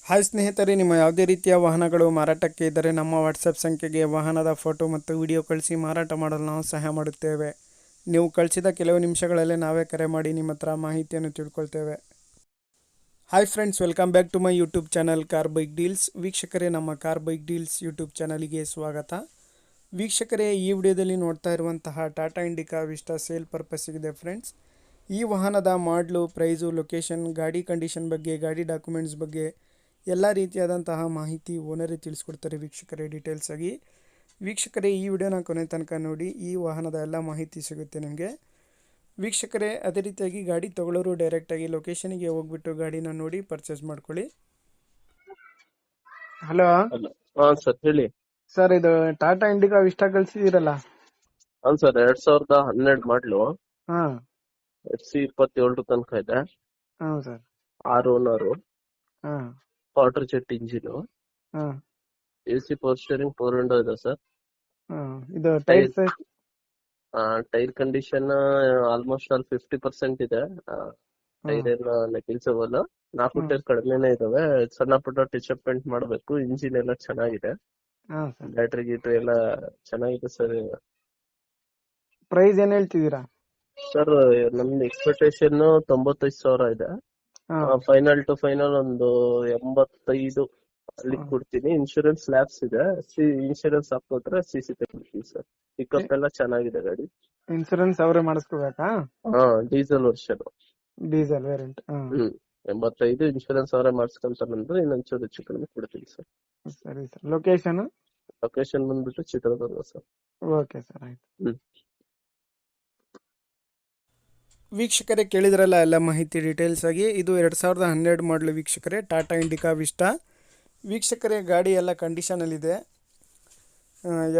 Hi ಸ್ನೇಹಿತರೆ, ನಿಮ್ಮ ಯಾವುದೇ ರೀತಿಯ ವಾಹನಗಳು ಮಾರಾಟಕ್ಕೆ ಇದ್ದರೆ ನಮ್ಮ ವಾಟ್ಸಪ್ ಸಂಖ್ಯೆಗೆ ವಾಹನದ ಫೋಟೋ ಮತ್ತು ವಿಡಿಯೋ ಕಳಿಸಿ ಮಾರಾಟ ಮಾಡಲು ನಾವು ಸಹಾಯ ಮಾಡುತ್ತೇವೆ. ನೀವು ಕಳಿಸಿದ ಕೆಲವು ನಿಮಿಷಗಳಲ್ಲೇ ನಾವೇ ಕರೆ ಮಾಡಿ ನಿಮ್ಮ ಹತ್ರ ಮಾಹಿತಿಯನ್ನು ತಿಳ್ಕೊಳ್ತೇವೆ. Hi friends, welcome back to my YouTube channel car bike deals. ವೀಕ್ಷಕರೇ, ನಮ್ಮ ಕಾರ್ ಬೈಕ್ ಡೀಲ್ಸ್ ಯೂಟ್ಯೂಬ್ ಚಾನಲಿಗೆ ಸ್ವಾಗತ. ವೀಕ್ಷಕರೇ, ಈ ವಿಡಿಯೋದಲ್ಲಿ ನೋಡ್ತಾ ಇರುವಂತಹ ಟಾಟಾ ಇಂಡಿಕಾ ವಿಸ್ಟಾ ಸೇಲ್ ಪರ್ಪಸ್ಸಿಗಿದೆ ಫ್ರೆಂಡ್ಸ್. ಈ ವಾಹನದ ಮಾಡಲು, ಪ್ರೈಸು, ಲೊಕೇಶನ್, ಗಾಡಿ ಕಂಡೀಷನ್ ಬಗ್ಗೆ, ಗಾಡಿ ಡಾಕ್ಯುಮೆಂಟ್ಸ್ ಬಗ್ಗೆ ಎಲ್ಲ ರೀತಿಯಾದಂತಹ ಮಾಹಿತಿ ಓನರೇ ತಿಳಿಸ್ಕೊಡ್ತಾರೆ ವೀಕ್ಷಕರೇ, ಡೀಟೇಲ್ಸ್ ಆಗಿ. ವೀಕ್ಷಕರೇ, ಈ ವಿಡಿಯೋನ ಕೊನೆ ತನಕ ನೋಡಿ, ಈ ವಾಹನದ ಎಲ್ಲ ಮಾಹಿತಿ ಸಿಗುತ್ತೆ ನಿಮಗೆ. ವೀಕ್ಷಕರೇ, ಅದೇ ರೀತಿಯಾಗಿ ಗಾಡಿ ತೊಗೊಳ್ಳೋರು ಡೈರೆಕ್ಟಾಗಿ ಲೊಕೇಶನಿಗೆ ಹೋಗ್ಬಿಟ್ಟು ಗಾಡಿನ ನೋಡಿ ಪರ್ಚೇಸ್ ಮಾಡ್ಕೊಳ್ಳಿ. ಹಲೋ ಸರ್, ಹೇಳಿ ಸರ್, ಇದು ಟಾಟಾ ಇಂಡಿಕಾ ವಿಸ್ಟಾ ಕಳಿಸಿದಿರಲ್ಲ? ಹೌದು ಸರ್, 2012 ಮಾಡ್ಲು. ಹಾಂ, FC27 ತನಕ ಇದೆ. ಹೌದು ಸರ್. 6 ಓನರು, ಹಾಂ ವಾಟರ್ ಜೆಟ್ ಇಂಜಿನ್, ಹಾಂ AC ಪವರ್ ಸ್ಟೇರಿಂಗ್, 4 ವಿಂಡೋ ಇದೆ ಸರ್. ಹಾಂ ಇದು tyre size? Tyre condition almost all 50% ಇದೆ. ಟೈರ್ ಎಲ್ಲ ಕೆಲಸವಲ್ಲ, 4 ಟೈರ್ ಕಡಿಮೆನೆ ಇದಾವೆ. ಸಣ್ಣ ಪುಟ್ಟ ಟಚ್ ಅಪ್ ಪೇಂಟ್ ಮಾಡಬೇಕು. ಇಂಜಿನ್ ಎಲ್ಲ ಚೆನ್ನಾಗಿದೆ, ಹಾಂ ಸರ್. ಬ್ಯಾಟ್ರಿ ಗೀಟ್ರಿ ಎಲ್ಲ ಚೆನ್ನಾಗಿದೆ ಸರ್. ಪ್ರೈಸ್ ಏನು ಹೇಳ್ತಿದ್ದೀರಾ? ಸರ್, ನಮ್ದು ಎಕ್ಸ್ಪೆಕ್ಟೇಷನ್ 95,000 ಇದೆ. ಫೈನಲ್ ಟು ಫೈನಲ್ ಒಂದು 85 ಅಲ್ಲಿ ಕೊಡ್ತೀನಿ. ಇನ್ಶೂರೆನ್ಸ್ ಲ್ಯಾಬ್ಸ್ ಇದೆ, ಇನ್ಶೂರೆನ್ಸ್ ಹಾಕೋದ್ರೆ CC ತೆಗಿತೀವಿ ಸರ್. ಪಿಕಪ್ ಎಲ್ಲ ಚೆನ್ನಾಗಿದೆ ಗಾಡಿ. ಇನ್ಸೂರೆನ್ಸ್ ಅವರೇ ಮಾಡಿಸ್ಕೋಬೇಕಾ? Diesel version, diesel variant. 85 insurance ಅವರೇ ಮಾಡಿಸ್ಕೊಂತಾರಂದ್ರೆ ಇನ್ನೊಂಚೂರು ಹೆಚ್ಚು ಕಡಿಮೆ ಕೊಡ್ತೀವಿ ಸರ್. ಸರಿ ಸರ್. ಲೊಕೇಶನ್ ಬಂದ್ಬಿಟ್ಟು ಚಿತ್ರದುರ್ಗ ಸರ್. ಓಕೆ ಸರ್, ಆಯ್ತು. ವೀಕ್ಷಕರೇ, ಕೇಳಿದ್ರಲ್ಲ ಎಲ್ಲ ಮಾಹಿತಿ ಡೀಟೇಲ್ಸ್ ಆಗಿ. ಇದು 2012 ಮಾಡಲು ವೀಕ್ಷಕರೇ, ಟಾಟಾ ಇಂಡಿಕಾ ವಿಸ್ಟಾ. ವೀಕ್ಷಕರೇ, ಗಾಡಿ ಎಲ್ಲ ಕಂಡೀಷನಲ್ಲಿದೆ.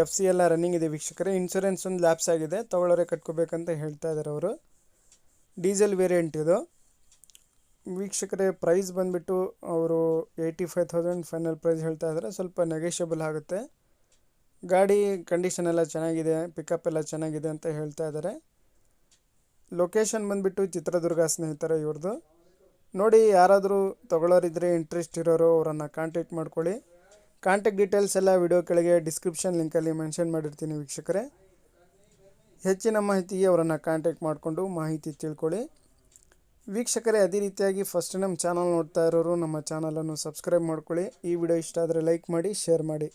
FC ಎಲ್ಲ ರನ್ನಿಂಗ್ ಇದೆ ವೀಕ್ಷಕರೇ. ಇನ್ಸೂರೆನ್ಸ್ ಒಂದು ಲ್ಯಾಪ್ಸ್ ಆಗಿದೆ, ತೊಗೊಳ್ಳೋರೆ ಕಟ್ಕೋಬೇಕಂತ ಹೇಳ್ತಾ ಇದ್ದಾರೆ ಅವರು. ಡೀಸೆಲ್ ವೇರಿಯಂಟ್ ಇದು ವೀಕ್ಷಕರೇ. ಪ್ರೈಸ್ ಬಂದುಬಿಟ್ಟು ಅವರು 85,000 ಫೈನಲ್ ಪ್ರೈಸ್ ಹೇಳ್ತಾ ಇದ್ದಾರೆ. ಸ್ವಲ್ಪ ನೆಗೋಷಿಯಬಲ್ ಆಗುತ್ತೆ. ಗಾಡಿ ಕಂಡೀಷನ್ ಎಲ್ಲ ಚೆನ್ನಾಗಿದೆ, ಪಿಕಪ್ ಎಲ್ಲ ಚೆನ್ನಾಗಿದೆ ಅಂತ ಹೇಳ್ತಾ ಇದ್ದಾರೆ. ಲೊಕೇಶನ್ ಬಂದುಬಿಟ್ಟು ಚಿತ್ರದುರ್ಗ ಸ್ನೇಹಿತರೆ ಇವ್ರದ್ದು. ನೋಡಿ, ಯಾರಾದರೂ ತೊಗೊಳ್ಳೋರಿದ್ದರೆ, ಇಂಟ್ರೆಸ್ಟ್ ಇರೋರು ಅವರನ್ನು ಕಾಂಟ್ಯಾಕ್ಟ್ ಮಾಡ್ಕೊಳ್ಳಿ. ಕಾಂಟ್ಯಾಕ್ಟ್ ಡೀಟೇಲ್ಸ್ ಎಲ್ಲ ವಿಡಿಯೋ ಕೆಳಗೆ ಡಿಸ್ಕ್ರಿಪ್ಷನ್ ಲಿಂಕಲ್ಲಿ ಮೆನ್ಷನ್ ಮಾಡಿರ್ತೀನಿ ವೀಕ್ಷಕರೇ. ಹೆಚ್ಚಿನ ಮಾಹಿತಿಗೆ ಅವರನ್ನು ಕಾಂಟ್ಯಾಕ್ಟ್ ಮಾಡಿಕೊಂಡು ಮಾಹಿತಿ ತಿಳ್ಕೊಳ್ಳಿ. ವೀಕ್ಷಕರೇ, ಅದೇ ರೀತಿಯಾಗಿ ಫಸ್ಟ್ ನಮ್ಮ ಚಾನಲ್ ನೋಡ್ತಾ ಇರೋರು ನಮ್ಮ ಚಾನಲನ್ನು ಸಬ್ಸ್ಕ್ರೈಬ್ ಮಾಡ್ಕೊಳ್ಳಿ. ಈ ವಿಡಿಯೋ ಇಷ್ಟ ಆದರೆ ಲೈಕ್ ಮಾಡಿ, ಶೇರ್ ಮಾಡಿ.